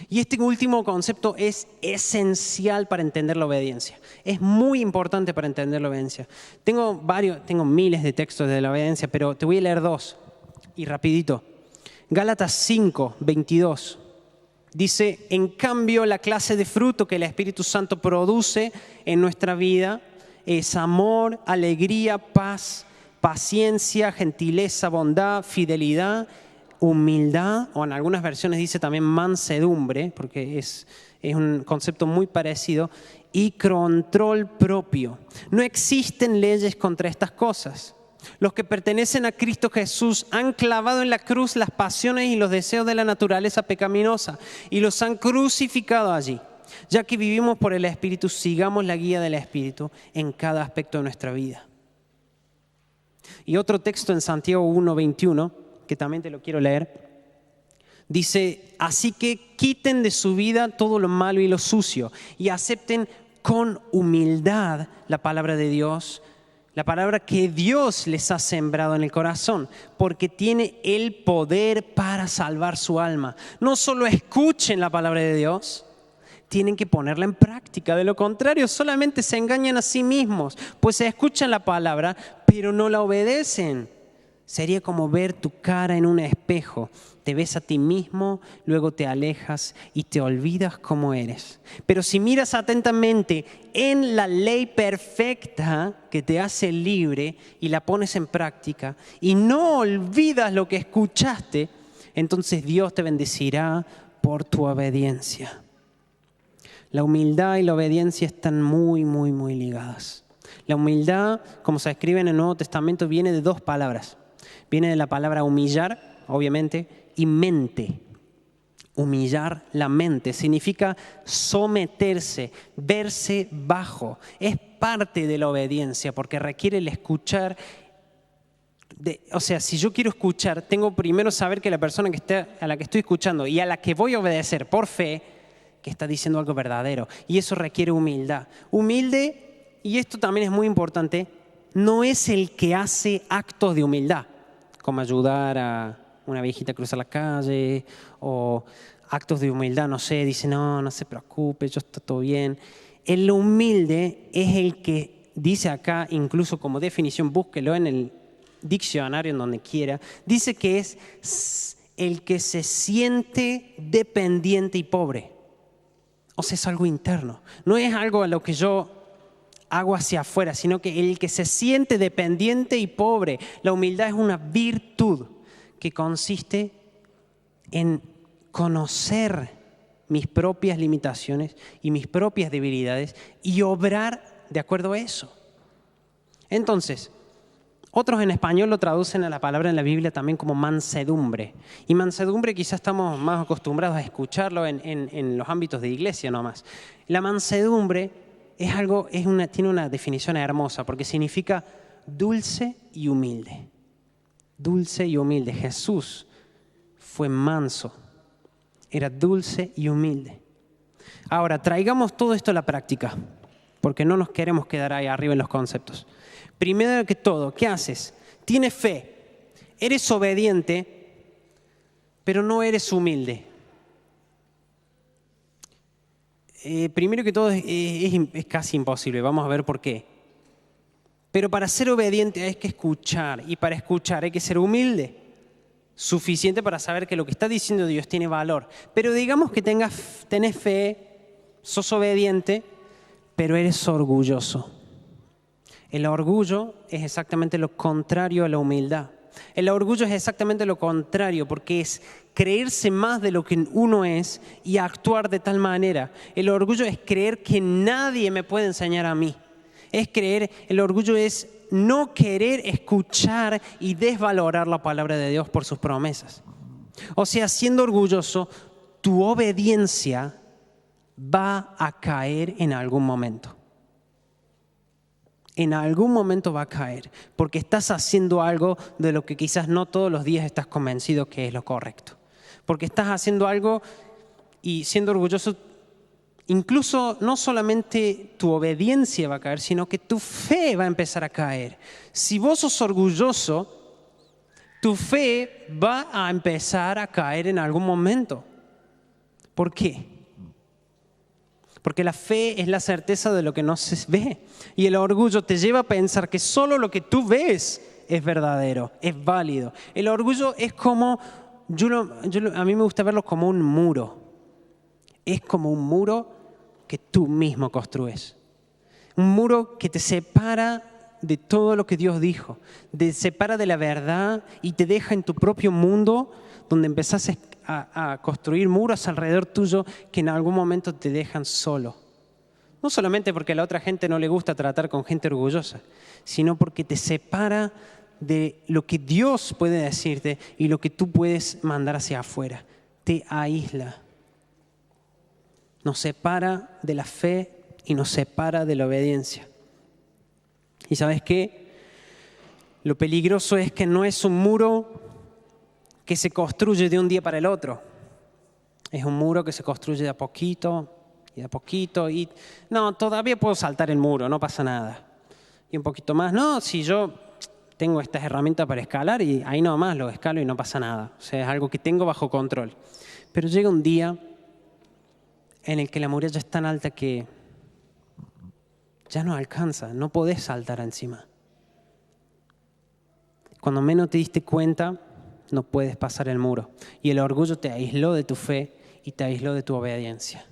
Y este último concepto es esencial para entender la obediencia. Es muy importante para entender la obediencia. Tengo miles de textos de la obediencia, pero te voy a leer 2 y rapidito. Gálatas 5, 22. Dice, en cambio, la clase de fruto que el Espíritu Santo produce en nuestra vida es amor, alegría, paz, paciencia, gentileza, bondad, fidelidad, humildad, o en algunas versiones dice también mansedumbre, porque es un concepto muy parecido, y control propio. No existen leyes contra estas cosas. Los que pertenecen a Cristo Jesús han clavado en la cruz las pasiones y los deseos de la naturaleza pecaminosa y los han crucificado allí. Ya que vivimos por el Espíritu, sigamos la guía del Espíritu en cada aspecto de nuestra vida. Y otro texto en Santiago 1:21, que también te lo quiero leer, dice, así que quiten de su vida todo lo malo y lo sucio y acepten con humildad la palabra de Dios, la palabra que Dios les ha sembrado en el corazón, porque tiene el poder para salvar su alma. No solo escuchen la palabra de Dios, tienen que ponerla en práctica. De lo contrario, solamente se engañan a sí mismos, pues se escuchan la palabra, pero no la obedecen. Sería como ver tu cara en un espejo. Te ves a ti mismo, luego te alejas y te olvidas cómo eres. Pero si miras atentamente en la ley perfecta que te hace libre y la pones en práctica y no olvidas lo que escuchaste, entonces Dios te bendecirá por tu obediencia. La humildad y la obediencia están muy, muy, muy ligadas. La humildad, como se escribe en el Nuevo Testamento, viene de 2 palabras. Viene de la palabra humillar, obviamente, y mente. Humillar la mente significa someterse, verse bajo. Es parte de la obediencia porque requiere el escuchar. O sea, si yo quiero escuchar, tengo primero saber que la persona a la que estoy escuchando y a la que voy a obedecer por fe, que está diciendo algo verdadero. Y eso requiere humildad. Humilde y esto también es muy importante, no es el que hace actos de humildad, como ayudar a una viejita a cruzar la calle, o actos de humildad, no sé, dice, no se preocupe, yo está todo bien. El humilde es el que dice acá, incluso como definición, búsquelo en el diccionario, en donde quiera, dice que es el que se siente dependiente y pobre. O sea, es algo interno. No es algo a lo que yo hago hacia afuera, sino que el que se siente dependiente y pobre. La humildad es una virtud que consiste en conocer mis propias limitaciones y mis propias debilidades y obrar de acuerdo a eso. Entonces, otros en español lo traducen a la palabra en la Biblia también como mansedumbre. Y mansedumbre quizás estamos más acostumbrados a escucharlo en los ámbitos de iglesia nomás. La mansedumbre tiene una definición hermosa porque significa dulce y humilde. Dulce y humilde. Jesús fue manso, era dulce y humilde. Ahora, traigamos todo esto a la práctica, porque no nos queremos quedar ahí arriba en los conceptos. Primero que todo, ¿qué haces? Tienes fe, eres obediente, pero no eres humilde. Primero que todo, es casi imposible, vamos a ver por qué. Pero para ser obediente hay que escuchar, y para escuchar hay que ser humilde. Suficiente para saber que lo que está diciendo Dios tiene valor. Pero digamos que tenés fe, sos obediente, pero eres orgulloso. El orgullo es exactamente lo contrario a la humildad. El orgullo es exactamente lo contrario, porque es creerse más de lo que uno es y actuar de tal manera. El orgullo es creer que nadie me puede enseñar a mí. El orgullo es no querer escuchar y desvalorar la palabra de Dios por sus promesas. O sea, siendo orgulloso, tu obediencia va a caer en algún momento. En algún momento va a caer, porque estás haciendo algo de lo que quizás no todos los días estás convencido que es lo correcto. Porque estás haciendo algo y siendo orgulloso, incluso no solamente tu obediencia va a caer, sino que tu fe va a empezar a caer. Si vos sos orgulloso, tu fe va a empezar a caer en algún momento. ¿Por qué? Porque la fe es la certeza de lo que no se ve. Y el orgullo te lleva a pensar que solo lo que tú ves es verdadero, es válido. El orgullo es como, a mí me gusta verlo como un muro. Es como un muro que tú mismo construyes. Un muro que te separa de todo lo que Dios dijo. Te separa de la verdad y te deja en tu propio mundo donde empezás a construir muros alrededor tuyo que en algún momento te dejan solo. No solamente porque a la otra gente no le gusta tratar con gente orgullosa, sino porque te separa de lo que Dios puede decirte y lo que tú puedes mandar hacia afuera. Te aísla. Nos separa de la fe y nos separa de la obediencia. ¿Y sabes qué? Lo peligroso es que no es un muro que se construye de un día para el otro. Es un muro que se construye de a poquito y de a poquito. Y no, todavía puedo saltar el muro, no pasa nada. Y un poquito más. No, si yo tengo estas herramientas para escalar y ahí nomás lo escalo y no pasa nada. O sea, es algo que tengo bajo control. Pero llega un día en el que la muralla es tan alta que ya no alcanza, no podés saltar encima. Cuando menos te diste cuenta, no puedes pasar el muro. Y el orgullo te aisló de tu fe y te aisló de tu obediencia.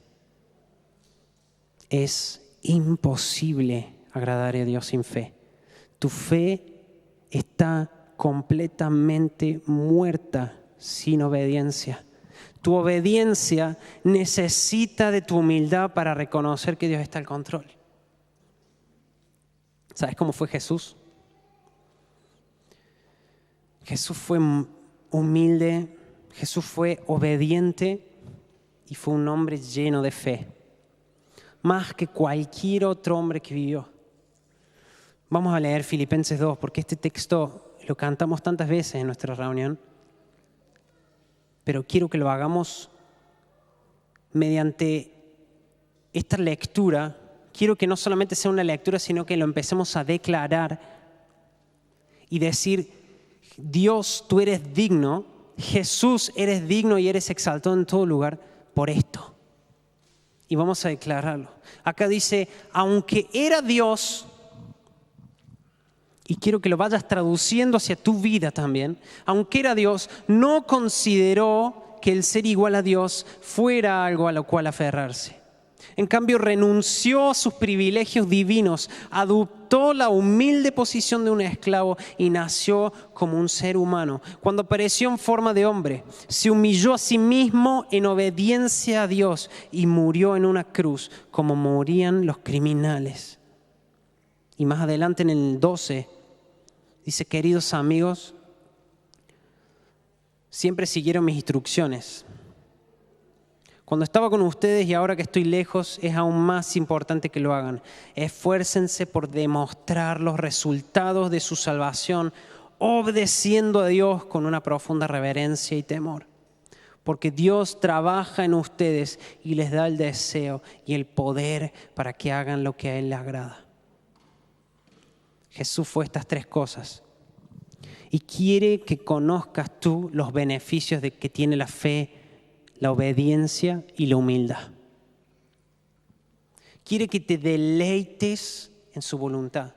Es imposible agradar a Dios sin fe. Tu fe está completamente muerta sin obediencia. Tu obediencia necesita de tu humildad para reconocer que Dios está al control. ¿Sabes cómo fue Jesús? Jesús fue humilde, Jesús fue obediente y fue un hombre lleno de fe. Más que cualquier otro hombre que vivió. Vamos a leer Filipenses 2, porque este texto lo cantamos tantas veces en nuestra reunión, pero quiero que lo hagamos mediante esta lectura quiero que no solamente sea una lectura, sino que lo empecemos a declarar y decir, Dios, tú eres digno, Jesús, eres digno y eres exaltado en todo lugar por esto. Y vamos a declararlo. Acá dice, aunque era Dios, y quiero que lo vayas traduciendo hacia tu vida también, aunque era Dios, no consideró que el ser igual a Dios fuera algo a lo cual aferrarse. En cambio, renunció a sus privilegios divinos, adoptó la humilde posición de un esclavo y nació como un ser humano. Cuando apareció en forma de hombre, se humilló a sí mismo en obediencia a Dios y murió en una cruz como morían los criminales. Y más adelante en el 12 dice, queridos amigos, siempre siguieron mis instrucciones. Cuando estaba con ustedes y ahora que estoy lejos, es aún más importante que lo hagan. Esfuércense por demostrar los resultados de su salvación, obedeciendo a Dios con una profunda reverencia y temor. Porque Dios trabaja en ustedes y les da el deseo y el poder para que hagan lo que a Él le agrada. Jesús fue estas tres cosas. Y quiere que conozcas tú los beneficios de que tiene la fe, la obediencia y la humildad. Quiere que te deleites en su voluntad.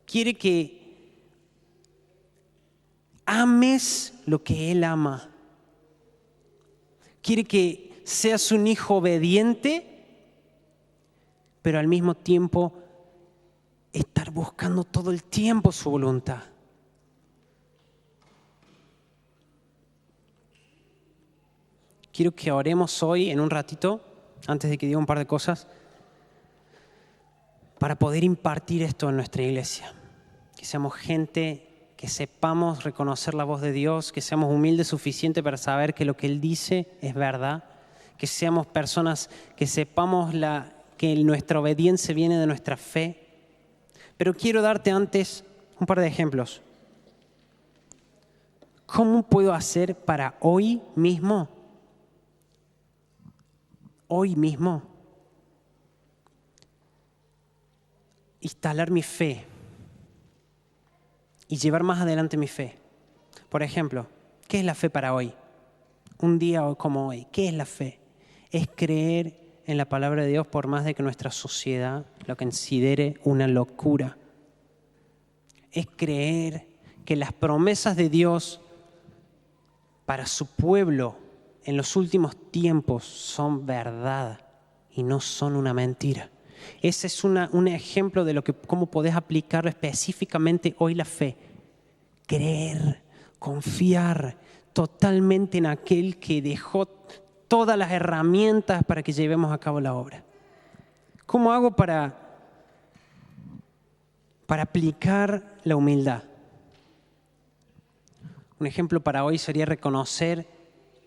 Quiere que ames lo que Él ama. Quiere que seas un hijo obediente, pero al mismo tiempo estar buscando todo el tiempo su voluntad. Quiero que oremos hoy en un ratito, antes de que diga un par de cosas, para poder impartir esto en nuestra iglesia. Que seamos gente que sepamos reconocer la voz de Dios, que seamos humildes suficiente para saber que lo que Él dice es verdad, que seamos personas que sepamos que nuestra obediencia viene de nuestra fe. Pero quiero darte antes un par de ejemplos. ¿Cómo puedo hacer para hoy mismo instalar mi fe y llevar más adelante mi fe? Por ejemplo, ¿qué es la fe para hoy? Un día como hoy, ¿qué es la fe? Es creer en la palabra de Dios por más de que nuestra sociedad lo considere una locura. Es creer que las promesas de Dios para su pueblo en los últimos tiempos son verdad y no son una mentira. Ese es un ejemplo de cómo podés aplicar específicamente hoy la fe. Creer, confiar totalmente en aquel que dejó todas las herramientas para que llevemos a cabo la obra. ¿Cómo hago para aplicar la humildad? Un ejemplo para hoy sería reconocer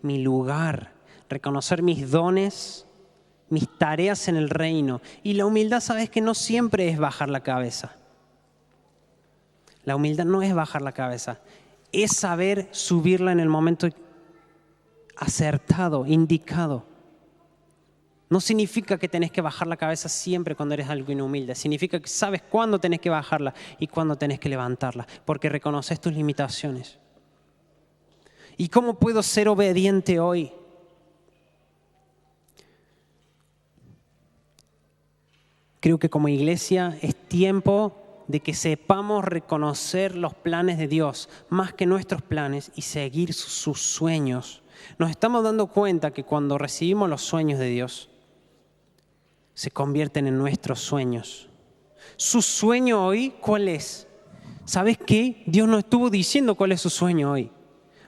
mi lugar, reconocer mis dones, mis tareas en el reino. Y la humildad, sabes que no siempre es bajar la cabeza. La humildad no es bajar la cabeza, es saber subirla en el momento acertado, indicado. No significa que tenés que bajar la cabeza siempre cuando eres algo inhumilde. Significa que sabes cuándo tenés que bajarla y cuándo tenés que levantarla, porque reconoces tus limitaciones. ¿Y cómo puedo ser obediente hoy? Creo que como iglesia es tiempo de que sepamos reconocer los planes de Dios más que nuestros planes y seguir sus sueños. Nos estamos dando cuenta que cuando recibimos los sueños de Dios, se convierten en nuestros sueños. ¿Su sueño hoy cuál es? ¿Sabes qué? Dios nos estuvo diciendo cuál es su sueño hoy.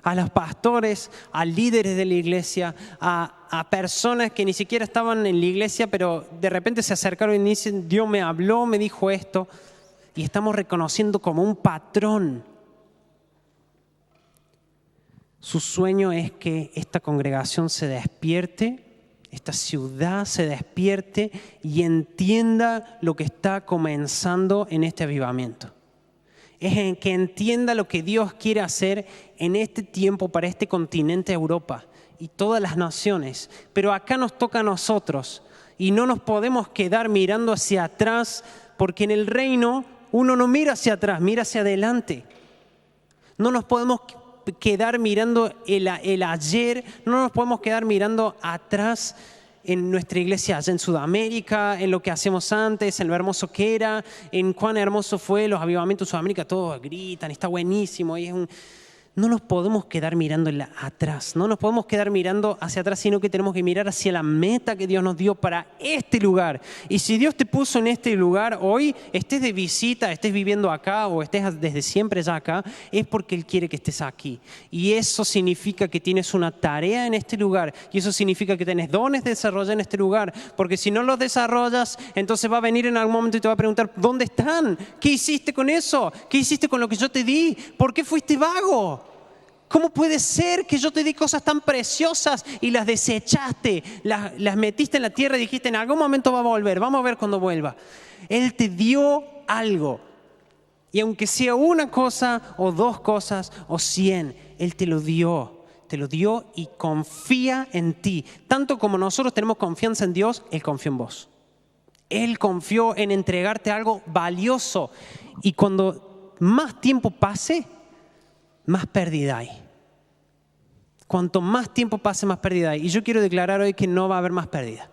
A los pastores, a líderes de la iglesia, a personas que ni siquiera estaban en la iglesia, pero de repente se acercaron y dicen, Dios me habló, me dijo esto. Y estamos reconociendo como un patrón. Su sueño es que esta congregación se despierte, esta ciudad se despierte y entienda lo que está comenzando en este avivamiento. Es en que entienda lo que Dios quiere hacer en este tiempo para este continente Europa y todas las naciones. Pero acá nos toca a nosotros Y no nos podemos quedar mirando hacia atrás, porque en el reino uno no mira hacia atrás, mira hacia adelante. No nos podemos quedar mirando el ayer, no nos podemos quedar mirando atrás en nuestra iglesia allá en Sudamérica, en lo que hacíamos antes, en lo hermoso que era, en cuán hermoso fue los avivamientos en Sudamérica. Todos gritan, está buenísimo. Y no nos podemos quedar mirando atrás, no nos podemos quedar mirando hacia atrás, sino que tenemos que mirar hacia la meta que Dios nos dio para este lugar. Y si Dios te puso en este lugar hoy, estés de visita, estés viviendo acá o estés desde siempre ya acá, es porque Él quiere que estés aquí. Y eso significa que tienes una tarea en este lugar, y eso significa que tienes dones de desarrollar en este lugar, porque si no los desarrollas, entonces va a venir en algún momento y te va a preguntar, ¿dónde están? ¿Qué hiciste con eso? ¿Qué hiciste con lo que yo te di? ¿Por qué fuiste vago? ¿Cómo puede ser que yo te di cosas tan preciosas y las desechaste, las metiste en la tierra y dijiste, en algún momento va a volver, vamos a ver cuando vuelva? Él te dio algo. Y aunque sea una cosa o dos cosas o 100, Él te lo dio. Te lo dio y confía en ti. Tanto como nosotros tenemos confianza en Dios, Él confió en vos. Él confió en entregarte algo valioso. Y cuando más tiempo pase, más pérdida hay. Cuanto más tiempo pase, más pérdida hay. Y yo quiero declarar hoy que no va a haber más pérdida.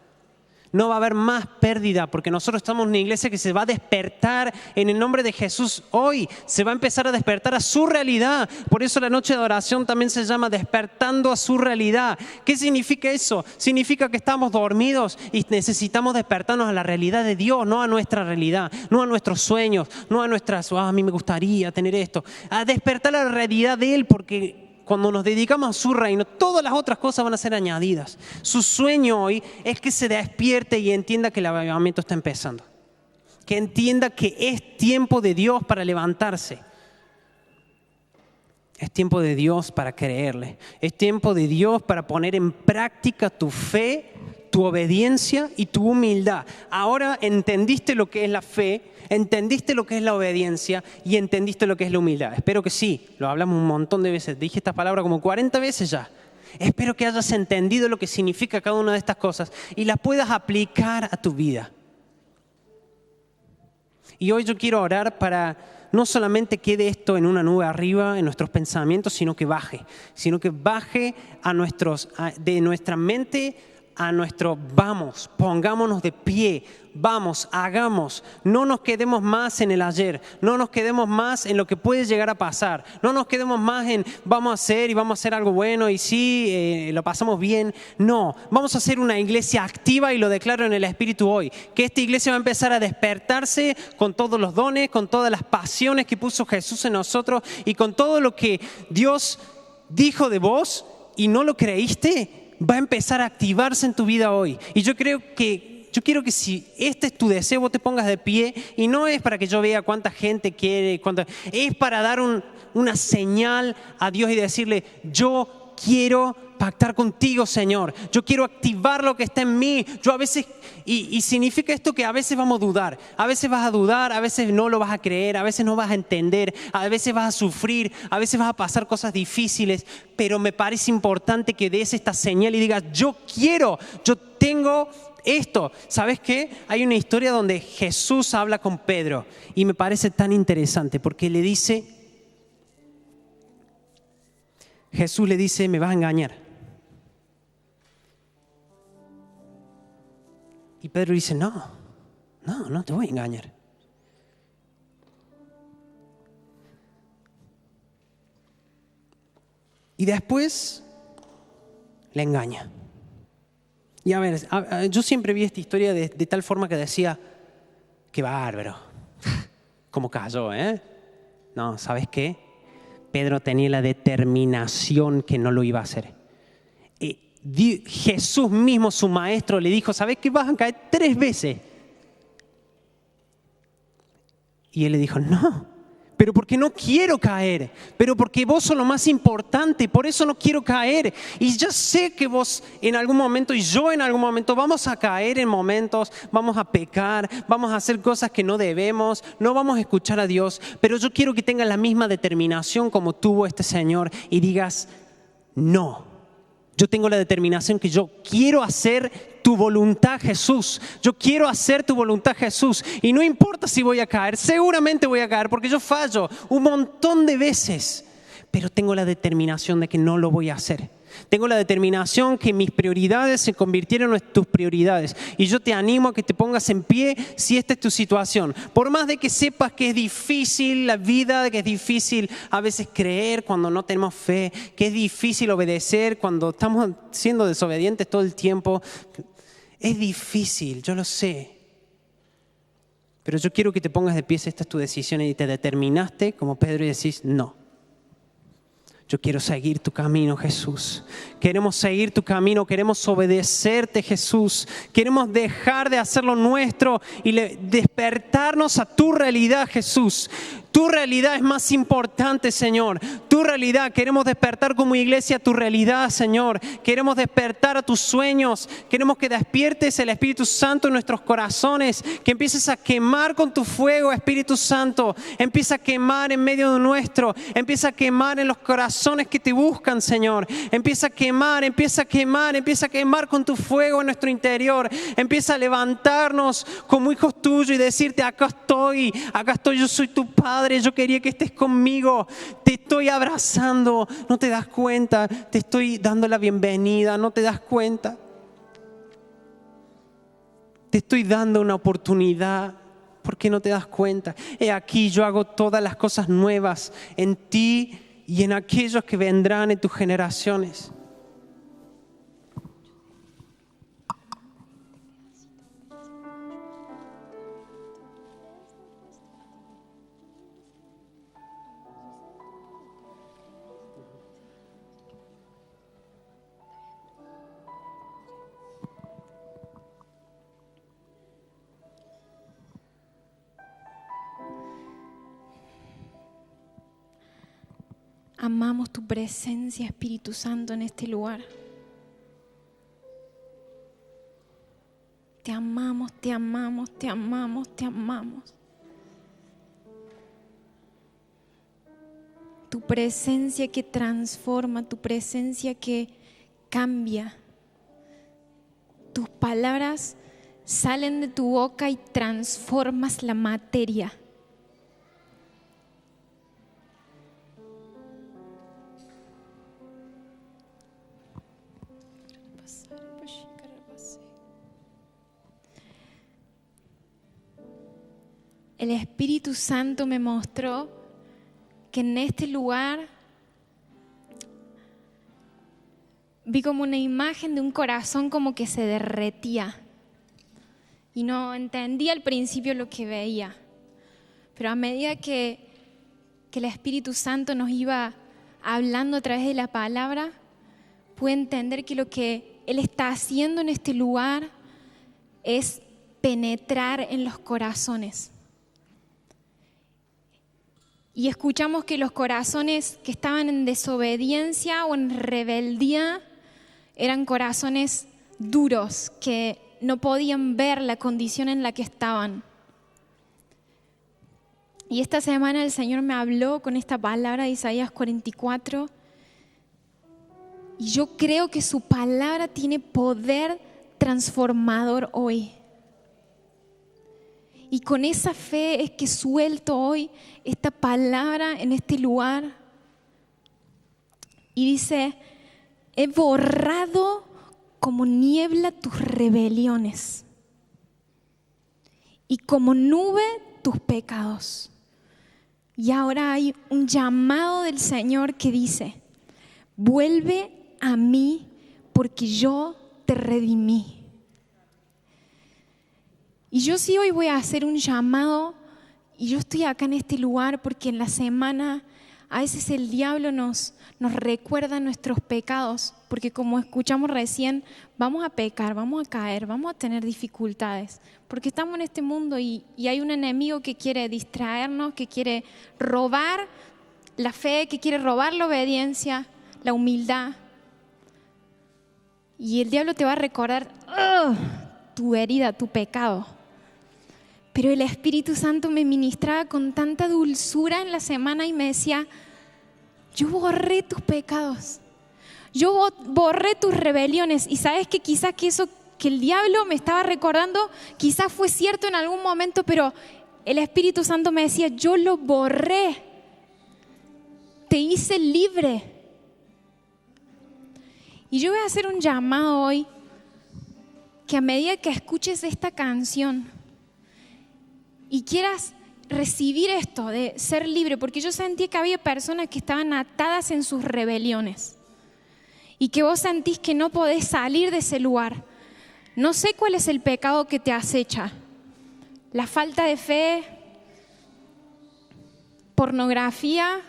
No va a haber más pérdida, porque nosotros estamos en una iglesia que se va a despertar en el nombre de Jesús hoy. Se va a empezar a despertar a su realidad. Por eso la noche de oración también se llama despertando a su realidad. ¿Qué significa eso? Significa que estamos dormidos y necesitamos despertarnos a la realidad de Dios, no a nuestra realidad, no a nuestros sueños, no a nuestras, a mí me gustaría tener esto. A despertar a la realidad de Él, porque cuando nos dedicamos a su reino, todas las otras cosas van a ser añadidas. Su sueño hoy es que se despierte y entienda que el avivamiento está empezando. Que entienda que es tiempo de Dios para levantarse. Es tiempo de Dios para creerle. Es tiempo de Dios para poner en práctica tu fe, tu obediencia y tu humildad. Ahora entendiste lo que es la fe, entendiste lo que es la obediencia y entendiste lo que es la humildad. Espero que sí, lo hablamos un montón de veces. Dije esta palabra como 40 veces ya. Espero que hayas entendido lo que significa cada una de estas cosas y las puedas aplicar a tu vida. Y hoy yo quiero orar para no solamente quede esto en una nube arriba en nuestros pensamientos, sino que baje de nuestra mente a nuestro vamos, pongámonos de pie, vamos, hagamos. No nos quedemos más en el ayer, no nos quedemos más en lo que puede llegar a pasar, no nos quedemos más en vamos a hacer y vamos a hacer algo bueno y sí, lo pasamos bien. No, vamos a hacer una iglesia activa y lo declaro en el Espíritu hoy, que esta iglesia va a empezar a despertarse con todos los dones, con todas las pasiones que puso Jesús en nosotros y con todo lo que Dios dijo de vos y no lo creíste. Va a empezar a activarse en tu vida hoy. Y yo quiero que si este es tu deseo, vos te pongas de pie. Y no es para que yo vea cuánta gente quiere, es para dar una señal a Dios y decirle, yo quiero pactar contigo, Señor. Yo quiero activar lo que está en mí. Yo a veces, y significa esto que a veces vamos a dudar. A veces vas a dudar, a veces no lo vas a creer, a veces no vas a entender, a veces vas a sufrir, a veces vas a pasar cosas difíciles. Pero me parece importante que des esta señal y digas, yo tengo esto. ¿Sabes qué? Hay una historia donde Jesús habla con Pedro y me parece tan interesante porque Jesús le dice, me vas a engañar. Y Pedro dice, no te voy a engañar. Y después le engaña. Y a ver, yo siempre vi esta historia de tal forma que decía, qué bárbaro, cómo cayó, ¿eh? No, ¿sabes qué? Pedro tenía la determinación que no lo iba a hacer. Jesús mismo, su maestro, le dijo, ¿sabes qué? Vas a caer 3 veces. Y él le dijo, no, pero porque no quiero caer, pero porque vos sos lo más importante, por eso no quiero caer. Y ya sé que vos en algún momento y yo en algún momento vamos a caer en momentos, vamos a pecar, vamos a hacer cosas que no debemos, no vamos a escuchar a Dios, pero yo quiero que tengas la misma determinación como tuvo este Señor y digas, no. Yo tengo la determinación que yo quiero hacer tu voluntad, Jesús. Yo quiero hacer tu voluntad, Jesús. Y no importa si voy a caer, seguramente voy a caer porque yo fallo un montón de veces. Pero tengo la determinación de que no lo voy a hacer. Tengo la determinación que mis prioridades se convirtieron en tus prioridades. Y yo te animo a que te pongas en pie si esta es tu situación. Por más de que sepas que es difícil la vida, que es difícil a veces creer cuando no tenemos fe, que es difícil obedecer cuando estamos siendo desobedientes todo el tiempo. Es difícil, yo lo sé. Pero yo quiero que te pongas de pie si esta es tu decisión y te determinaste como Pedro y decís no. Yo quiero seguir tu camino, Jesús. Queremos seguir tu camino, queremos obedecerte, Jesús. Queremos dejar de hacer lo nuestro y despertarnos a tu realidad, Jesús. Tu realidad es más importante, Señor. Tu realidad, queremos despertar como iglesia a tu realidad, Señor. Queremos despertar a tus sueños. Queremos que despiertes el Espíritu Santo en nuestros corazones. Que empieces a quemar con tu fuego, Espíritu Santo. Empieza a quemar en medio de nuestro. Empieza a quemar en los corazones que te buscan, Señor. Empieza a quemar, empieza a quemar, empieza a quemar con tu fuego en nuestro interior. Empieza a levantarnos como hijos tuyos y decirte, acá estoy, yo soy tu Padre. Yo quería que estés conmigo, te estoy abrazando, no te das cuenta, te estoy dando la bienvenida, no te das cuenta. Te estoy dando una oportunidad, ¿por qué no te das cuenta? He aquí yo hago todas las cosas nuevas en ti y en aquellos que vendrán en tus generaciones. Amamos tu presencia, Espíritu Santo, en este lugar. Te amamos, te amamos, te amamos, te amamos. Tu presencia que transforma, tu presencia que cambia. Tus palabras salen de tu boca y transformas la materia. El Espíritu Santo me mostró que en este lugar vi como una imagen de un corazón como que se derretía. Y no entendía al principio lo que veía. Pero a medida que el Espíritu Santo nos iba hablando a través de la palabra, pude entender que lo que Él está haciendo en este lugar es penetrar en los corazones. Y escuchamos que los corazones que estaban en desobediencia o en rebeldía eran corazones duros que no podían ver la condición en la que estaban. Y esta semana el Señor me habló con esta palabra de Isaías 44. Y yo creo que su palabra tiene poder transformador hoy. Y con esa fe es que suelto hoy esta palabra en este lugar. Y dice, he borrado como niebla tus rebeliones y como nube tus pecados. Y ahora hay un llamado del Señor que dice, vuelve a mí porque yo te redimí. Y yo sí hoy voy a hacer un llamado y yo estoy acá en este lugar porque en la semana a veces el diablo nos recuerda nuestros pecados, porque como escuchamos recién, vamos a pecar, vamos a caer, vamos a tener dificultades, porque estamos en este mundo y hay un enemigo que quiere distraernos, que quiere robar la fe, que quiere robar la obediencia, la humildad. Y el diablo te va a recordar tu herida, tu pecado. Pero el Espíritu Santo me ministraba con tanta dulzura en la semana y me decía, yo borré tus pecados, yo borré tus rebeliones. Y sabes que quizás que eso que el diablo me estaba recordando, quizás fue cierto en algún momento, pero el Espíritu Santo me decía, yo lo borré, te hice libre. Y yo voy a hacer un llamado hoy, que a medida que escuches esta canción y quieras recibir esto de ser libre, porque yo sentí que había personas que estaban atadas en sus rebeliones y que vos sentís que no podés salir de ese lugar. No sé cuál es el pecado que te acecha. La falta de fe, pornografía,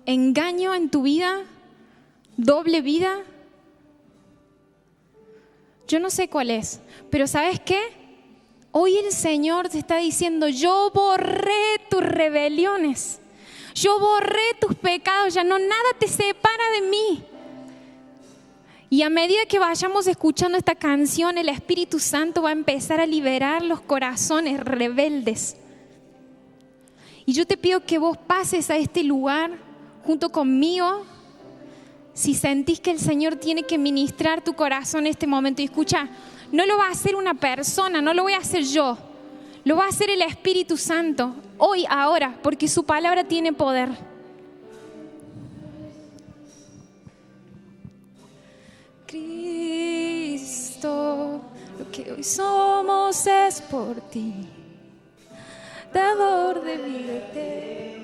engaño en tu vida, doble vida. Yo no sé cuál es, pero ¿sabes qué? Hoy el Señor te está diciendo, yo borré tus rebeliones, yo borré tus pecados, ya no nada te separa de mí. Y a medida que vayamos escuchando esta canción, el Espíritu Santo va a empezar a liberar los corazones rebeldes. Y yo te pido que vos pases a este lugar junto conmigo, si sentís que el Señor tiene que ministrar tu corazón en este momento. Y escucha, no lo va a hacer una persona, no lo voy a hacer yo, lo va a hacer el Espíritu Santo, hoy, ahora, porque su palabra tiene poder. Cristo, lo que hoy somos es por ti, dador de vida eterna.